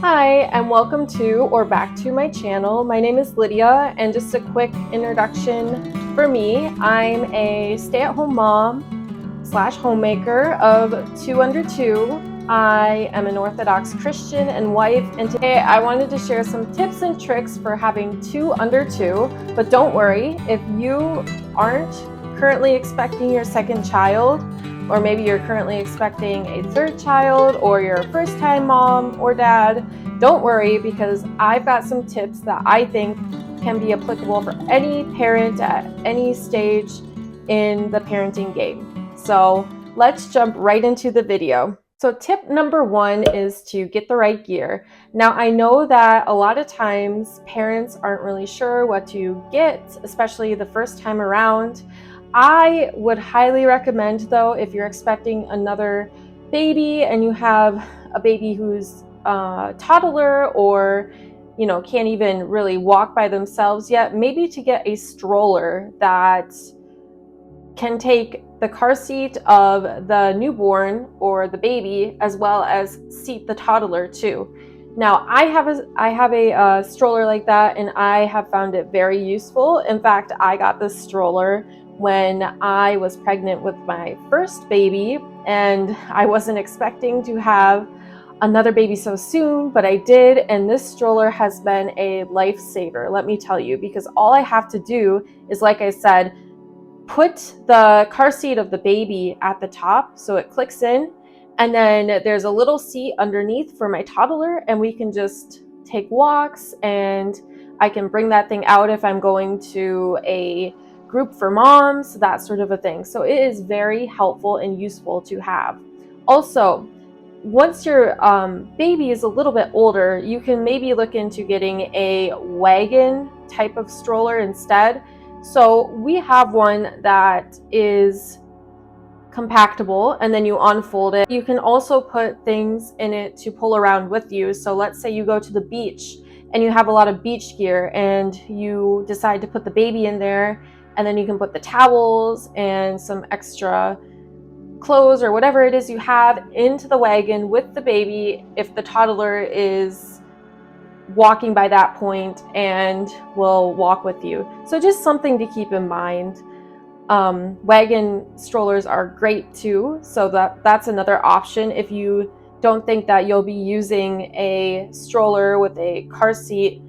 Hi, and welcome to or back to my channel. My name is Lydia, and just a quick introduction for me. I'm a stay-at-home mom slash homemaker of two under two. I am an Orthodox Christian and wife, and today I wanted to share some tips and tricks for having two under two. But don't worry, if you aren't currently expecting your second child, or maybe you're currently expecting a third child, or you're a first-time mom or dad, don't worry, because I've got some tips that I think can be applicable for any parent at any stage in the parenting game. So let's jump right into the video. So tip number one is to get the right gear. Now, I know that a lot of times parents aren't really sure what to get, especially the first time around. I would highly recommend, though, if you're expecting another baby and you have a baby who's a toddler or can't even really walk by themselves yet, maybe to get a stroller that can take the car seat of the newborn or the baby as well as seat the toddler too. Now, I have a stroller like that, and I have found it very useful. In fact, I got this stroller when I was pregnant with my first baby, and I wasn't expecting to have another baby so soon, but I did, and this stroller has been a lifesaver, let me tell you, because all I have to do is, like I said, put the car seat of the baby at the top so it clicks in, and then there's a little seat underneath for my toddler, and we can just take walks, and I can bring that thing out if I'm going to a group for moms, that sort of a thing. So it is very helpful and useful to have. Also, once your baby is a little bit older, you can maybe look into getting a wagon type of stroller instead. So we have one that is compactable, and then you unfold it. You can also put things in it to pull around with you. So let's say you go to the beach and you have a lot of beach gear and you decide to put the baby in there, and then you can put the towels and some extra clothes or whatever it is you have into the wagon with the baby if the toddler is walking by that point and will walk with you. So just something to keep in mind. Wagon strollers are great too, so that's another option if you don't think that you'll be using a stroller with a car seat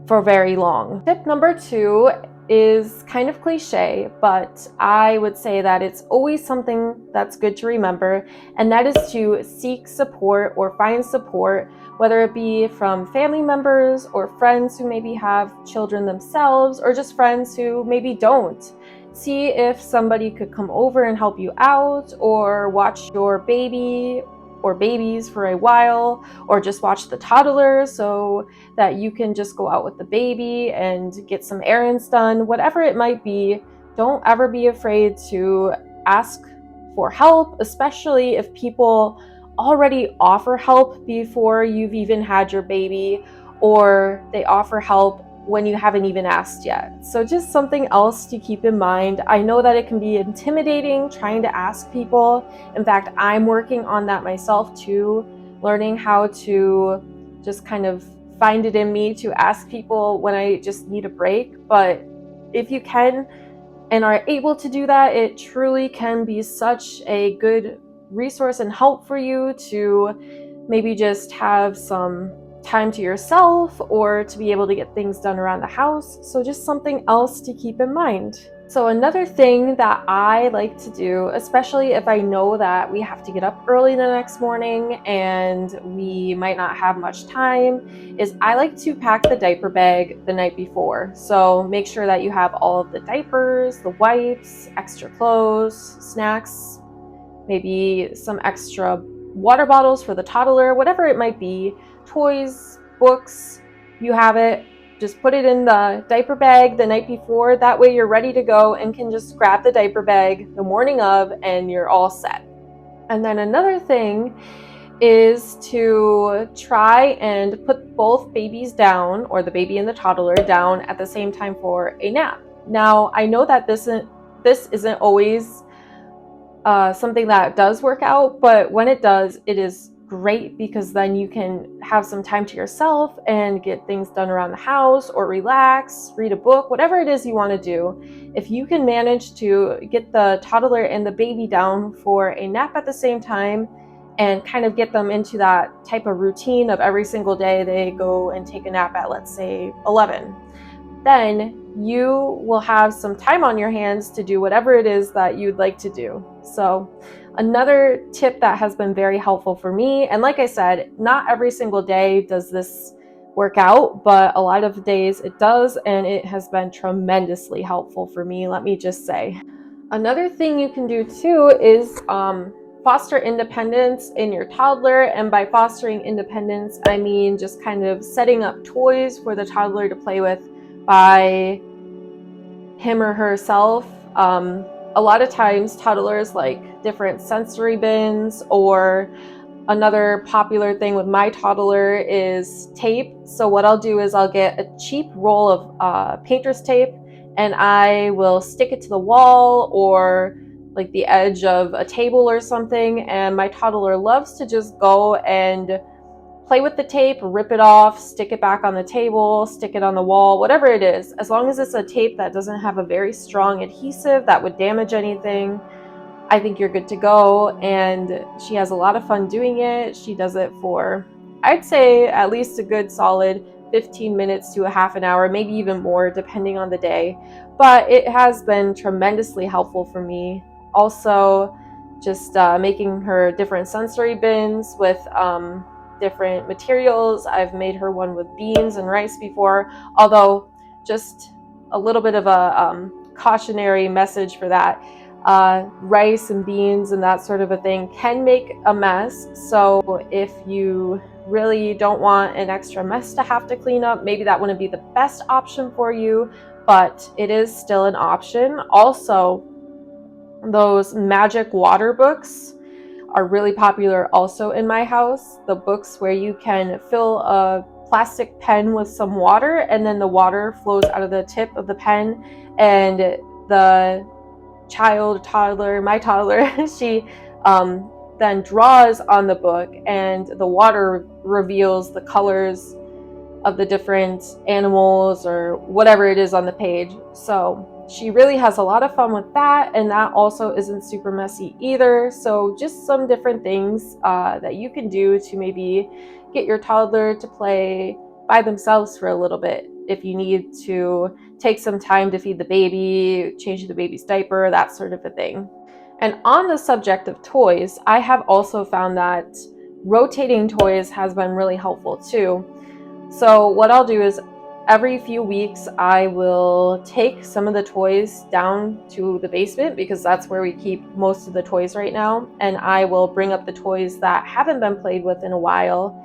for very long. Tip number two is kind of cliche, but I would say that it's always something that's good to remember, and that is to seek support or find support, whether it be from family members or friends who maybe have children themselves, or just friends who maybe don't. See if somebody could come over and help you out, or watch your baby or babies for a while, or just watch the toddler so that you can just go out with the baby and get some errands done. Whatever it might be, don't ever be afraid to ask for help, especially if people already offer help before you've even had your baby, or they offer help when you haven't even asked yet. So just something else to keep in mind. I know that it can be intimidating trying to ask people. In fact, I'm working on that myself too, learning how to just kind of find it in me to ask people when I just need a break. But if you can and are able to do that, it truly can be such a good resource and help for you to maybe just have some time to yourself or to be able to get things done around the house. So just something else to keep in mind. So another thing that I like to do, especially if I know that we have to get up early the next morning and we might not have much time, is I like to pack the diaper bag the night before. So make sure that you have all of the diapers, the wipes, extra clothes, snacks, maybe some extra water bottles for the toddler, whatever it might be, toys, books, you have it. Just put it in the diaper bag the night before. That way you're ready to go and can just grab the diaper bag the morning of and you're all set. And then another thing is to try and put both babies down, or the baby and the toddler down at the same time for a nap. Now, I know that this isn't always something that does work out, but when it does, it is great because then you can have some time to yourself and get things done around the house or relax, read a book, whatever it is you want to do. If you can manage to get the toddler and the baby down for a nap at the same time and kind of get them into that type of routine of every single day they go and take a nap at, let's say, 11, then you will have some time on your hands to do whatever it is that you'd like to do. So another tip that has been very helpful for me, and like I said, not every single day does this work out, but a lot of days it does, and it has been tremendously helpful for me, let me just say. Another thing you can do too is foster independence in your toddler. And by fostering independence, I mean just kind of setting up toys for the toddler to play with by him or herself. A lot of times toddlers like different sensory bins, or another popular thing with my toddler is tape. So what I'll do is I'll get a cheap roll of painter's tape and I will stick it to the wall or like the edge of a table or something, and my toddler loves to just go and play with the tape, rip it off, stick it back on the table, stick it on the wall, whatever it is. As long as it's a tape that doesn't have a very strong adhesive that would damage anything, I think you're good to go. And she has a lot of fun doing it. She does it for, I'd say, at least a good solid 15 minutes to a half an hour, maybe even more depending on the day. But it has been tremendously helpful for me. Also, just making her different sensory bins with different materials. I've made her one with beans and rice before, although just a little bit of a cautionary message for that. Rice and beans and that sort of a thing can make a mess. So if you really don't want an extra mess to have to clean up, maybe that wouldn't be the best option for you, but it is still an option. Also, those magic water books are really popular also in my house. The books where you can fill a plastic pen with some water and then the water flows out of the tip of the pen, and the toddler, my toddler, she then draws on the book and the water reveals the colors of the different animals or whatever it is on the page. So she really has a lot of fun with that, and that also isn't super messy either. So just some different things that you can do to maybe get your toddler to play by themselves for a little bit. If you need to take some time to feed the baby, change the baby's diaper, that sort of a thing. And on the subject of toys, I have also found that rotating toys has been really helpful too. So what I'll do is every few weeks I will take some of the toys down to the basement because that's where we keep most of the toys right now, and I will bring up the toys that haven't been played with in a while.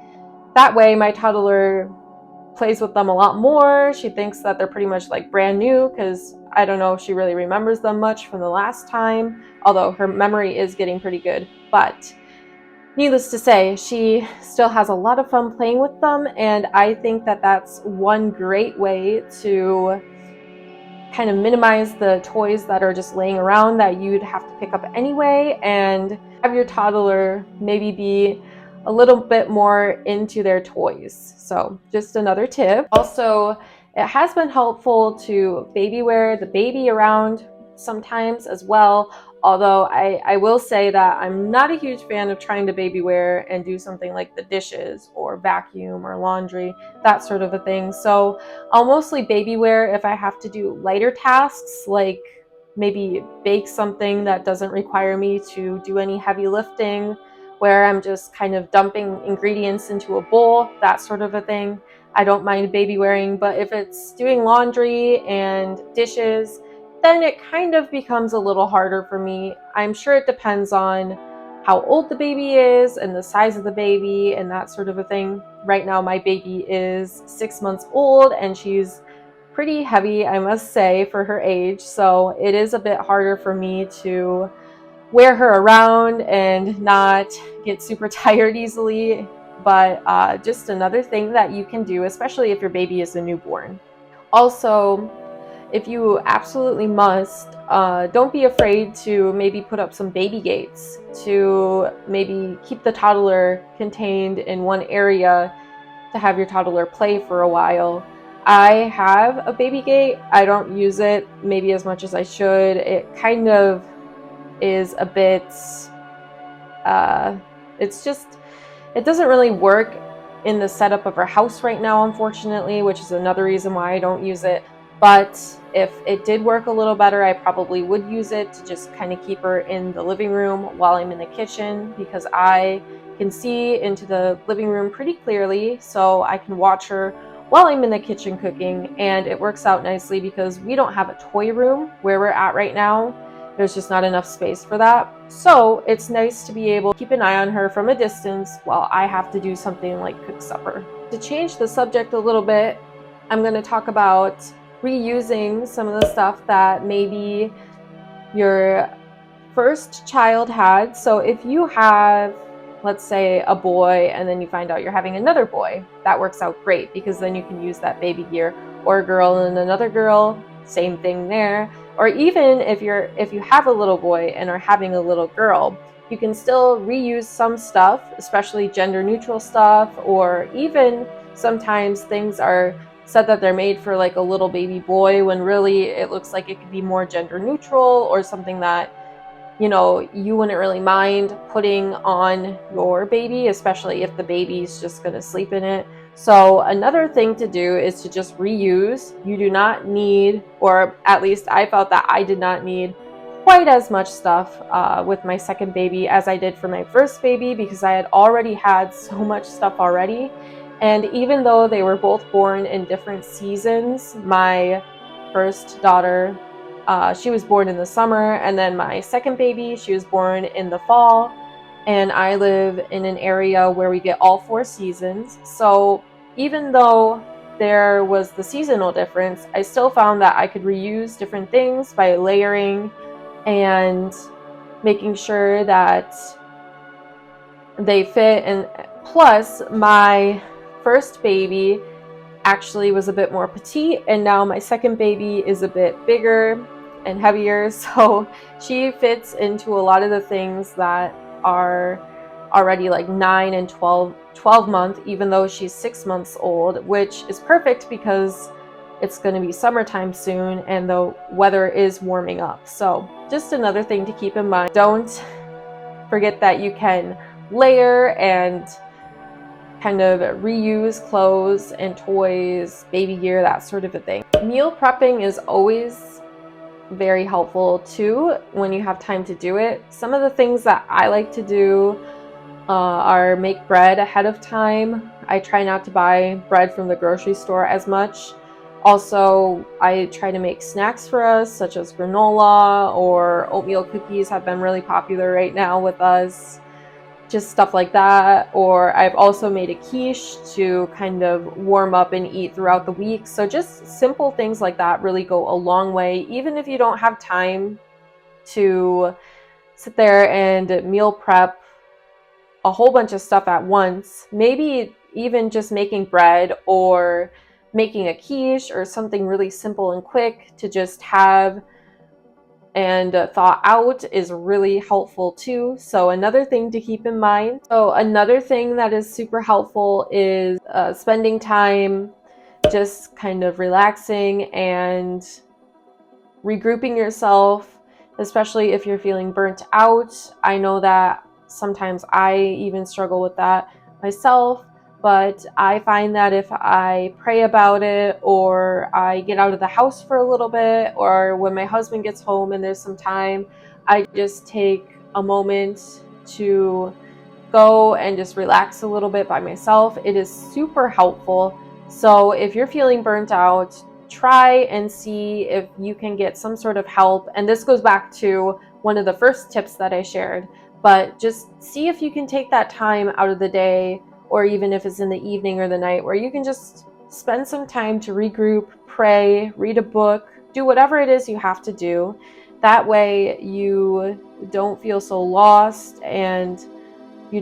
That way my toddler plays with them a lot more. She thinks that they're pretty much like brand new because I don't know if she really remembers them much from the last time, although her memory is getting pretty good. But needless to say, she still has a lot of fun playing with them, and I think that that's one great way to kind of minimize the toys that are just laying around that you'd have to pick up anyway, and have your toddler maybe be a little bit more into their toys. So just another tip. Also, it has been helpful to baby wear the baby around sometimes as well. Although I will say that I'm not a huge fan of trying to baby wear and do something like the dishes or vacuum or laundry, that sort of a thing. So I'll mostly baby wear if I have to do lighter tasks, like maybe bake something that doesn't require me to do any heavy lifting, where I'm just kind of dumping ingredients into a bowl, that sort of a thing. I don't mind baby wearing, but if it's doing laundry and dishes, then it kind of becomes a little harder for me. I'm sure it depends on how old the baby is and the size of the baby and that sort of a thing. Right now my baby is 6 months old and she's pretty heavy, I must say, for her age. So it is a bit harder for me to wear her around and not get super tired easily. But just another thing that you can do, especially if your baby is a newborn. Also, if you absolutely must, don't be afraid to maybe put up some baby gates to maybe keep the toddler contained in one area to have your toddler play for a while. I have a baby gate. I don't use it maybe as much as I should. It kind of is a bit, it's just, it doesn't really work in the setup of our house right now, unfortunately, which is another reason why I don't use it. But if it did work a little better, I probably would use it to just kind of keep her in the living room while I'm in the kitchen, because I can see into the living room pretty clearly, so I can watch her while I'm in the kitchen cooking. And it works out nicely because we don't have a toy room where we're at right now. There's just not enough space for that. So it's nice to be able to keep an eye on her from a distance while I have to do something like cook supper. To change the subject a little bit, I'm going to talk about reusing some of the stuff that maybe your first child had. So if you have, let's say, a boy and then you find out you're having another boy, that works out great because then you can use that baby gear. Or a girl and another girl, same thing there. Or even if you have a little boy and are having a little girl, you can still reuse some stuff, especially gender neutral stuff, or even sometimes things are said that they're made for like a little baby boy when really it looks like it could be more gender neutral, or something that, you know, you wouldn't really mind putting on your baby, especially if the baby's just going to sleep in it. So another thing to do is to just reuse. You do not need, or at least I felt that I did not need quite as much stuff with my second baby as I did for my first baby, because I had already had so much stuff already. And even though they were both born in different seasons, my first daughter, she was born in the summer, and then my second baby, she was born in the fall. And I live in an area where we get all 4 seasons. So even though there was the seasonal difference, I still found that I could reuse different things by layering and making sure that they fit. And plus, my first baby actually was a bit more petite, and now my second baby is a bit bigger and heavier, so she fits into a lot of the things that are already like 9 and 12 month, even though she's 6 months old, which is perfect because it's going to be summertime soon and the weather is warming up. So just another thing to keep in mind. Don't forget that you can layer and kind of reuse clothes and toys, baby gear, that sort of a thing. Meal prepping is always very helpful too when you have time to do it. Some of the things that I like to do are make bread ahead of time. I try not to buy bread from the grocery store as much. Also, I try to make snacks for us, such as granola or oatmeal cookies have been really popular right now with us. Just stuff like that. Or I've also made a quiche to kind of warm up and eat throughout the week. So just simple things like that really go a long way, even if you don't have time to sit there and meal prep a whole bunch of stuff at once. Maybe even just making bread or making a quiche or something really simple and quick to just have and thaw out is really helpful too. So another thing to keep in mind. So another thing that is super helpful is spending time just kind of relaxing and regrouping yourself, especially if you're feeling burnt out. I know that sometimes I even struggle with that myself, but I find that if I pray about it, or I get out of the house for a little bit, or when my husband gets home and there's some time, I just take a moment to go and just relax a little bit by myself. It is super helpful. So if you're feeling burnt out, try and see if you can get some sort of help. And this goes back to one of the first tips that I shared, but just see if you can take that time out of the day, or even if it's in the evening or the night, where you can just spend some time to regroup, pray, read a book, do whatever it is you have to do. That way you don't feel so lost, and you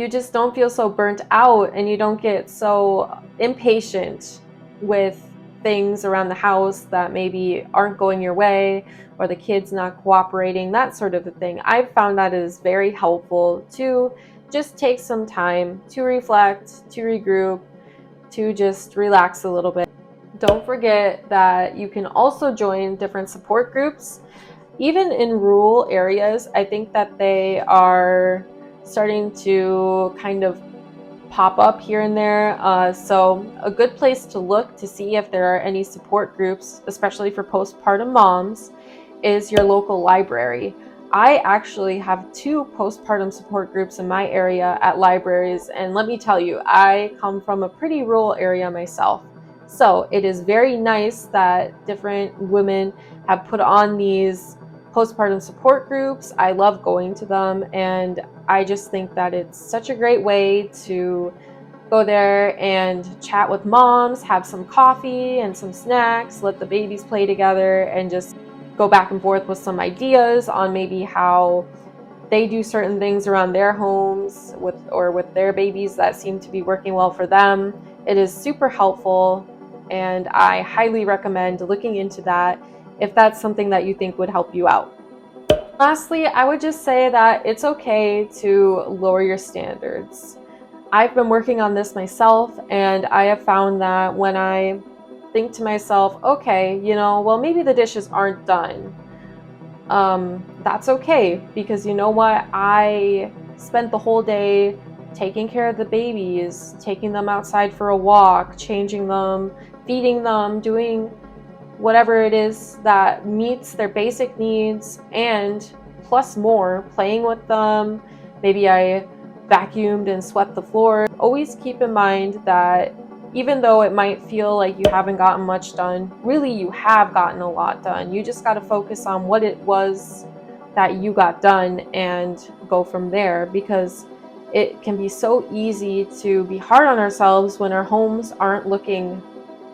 just don't feel so burnt out, and you don't get so impatient with things around the house that maybe aren't going your way, or the kids not cooperating, that sort of a thing. I've found that is very helpful to just take some time to reflect, to regroup, to just relax a little bit. Don't forget that you can also join different support groups. Even in rural areas, I think that they are starting to kind of pop up here and there. So a good place to look to see if there are any support groups, especially for postpartum moms, is your local library. I actually have 2 postpartum support groups in my area at libraries, and let me tell you, I come from a pretty rural area myself. So it is very nice that different women have put on these postpartum support groups. I love going to them, and I just think that it's such a great way to go there and chat with moms, have some coffee and some snacks, let the babies play together, and just go back and forth with some ideas on maybe how they do certain things around their homes with their babies that seem to be working well for them. It is super helpful, and I highly recommend looking into that if that's something that you think would help you out. Lastly, I would just say that it's okay to lower your standards. I've been working on this myself, and I have found that when I think to myself, okay, well, maybe the dishes aren't done. That's okay, because you know what? I spent the whole day taking care of the babies, taking them outside for a walk, changing them, feeding them, doing whatever it is that meets their basic needs, and plus more, playing with them. Maybe I vacuumed and swept the floor. Always keep in mind that even though it might feel like you haven't gotten much done, really you have gotten a lot done. You just got to focus on what it was that you got done and go from there, because it can be so easy to be hard on ourselves when our homes aren't looking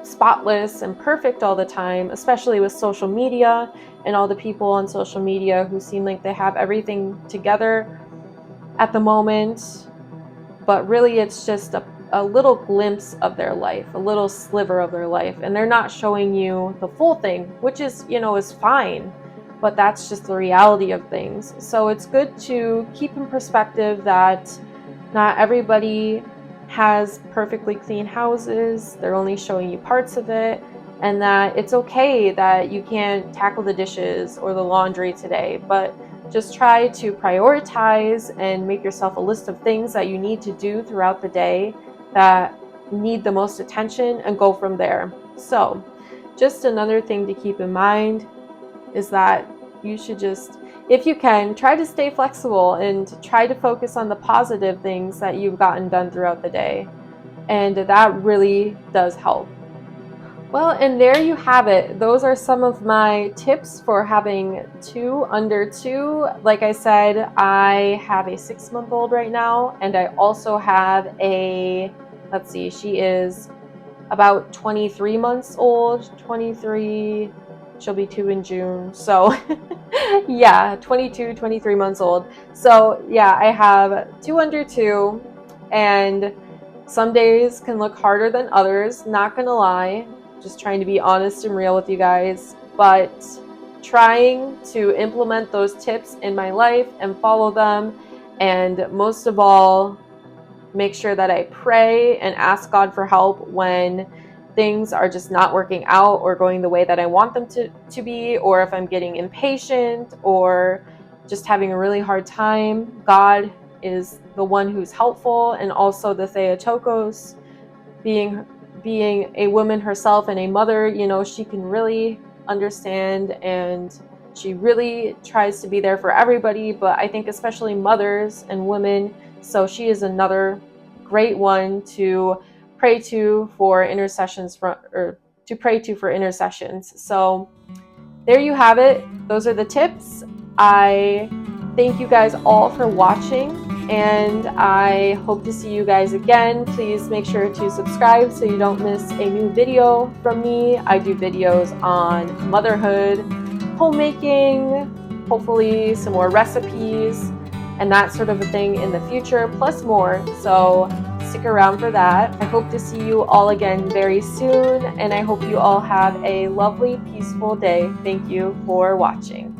spotless and perfect all the time, especially with social media and all the people on social media who seem like they have everything together at the moment, but really it's just a little glimpse of their life, a little sliver of their life, and they're not showing you the full thing, which is, is fine, but that's just the reality of things. So it's good to keep in perspective that not everybody has perfectly clean houses. They're only showing you parts of it, and that it's okay that you can't tackle the dishes or the laundry today, but just try to prioritize and make yourself a list of things that you need to do throughout the day that need the most attention, and go from there. So just another thing to keep in mind is that you should just, if you can, try to stay flexible and try to focus on the positive things that you've gotten done throughout the day. And that really does help. Well, and there you have it. Those are some of my tips for having 2 under 2. Like I said, I have a 6-month-old right now, and I also have she is about 23 months old, 23, she'll be 2 in June. So yeah, 22, 23 months old. So yeah, I have 2 under 2, and some days can look harder than others, not gonna lie. Just trying to be honest and real with you guys, but trying to implement those tips in my life and follow them, and most of all, make sure that I pray and ask God for help when things are just not working out or going the way that I want them to be, or if I'm getting impatient or just having a really hard time. God is the one who's helpful, and also the Theotokos, being a woman herself and a mother, she can really understand, and she really tries to be there for everybody, but I think especially mothers and women. So she is another great one to pray to for intercessions for intercessions. So there you have it. Those are the tips. I thank you guys all for watching, and I hope to see you guys again. Please make sure to subscribe so you don't miss a new video from me. I do videos on motherhood, homemaking, hopefully some more recipes, and that sort of a thing in the future, plus more. So stick around for that. I hope to see you all again very soon, and I hope you all have a lovely, peaceful day. Thank you for watching.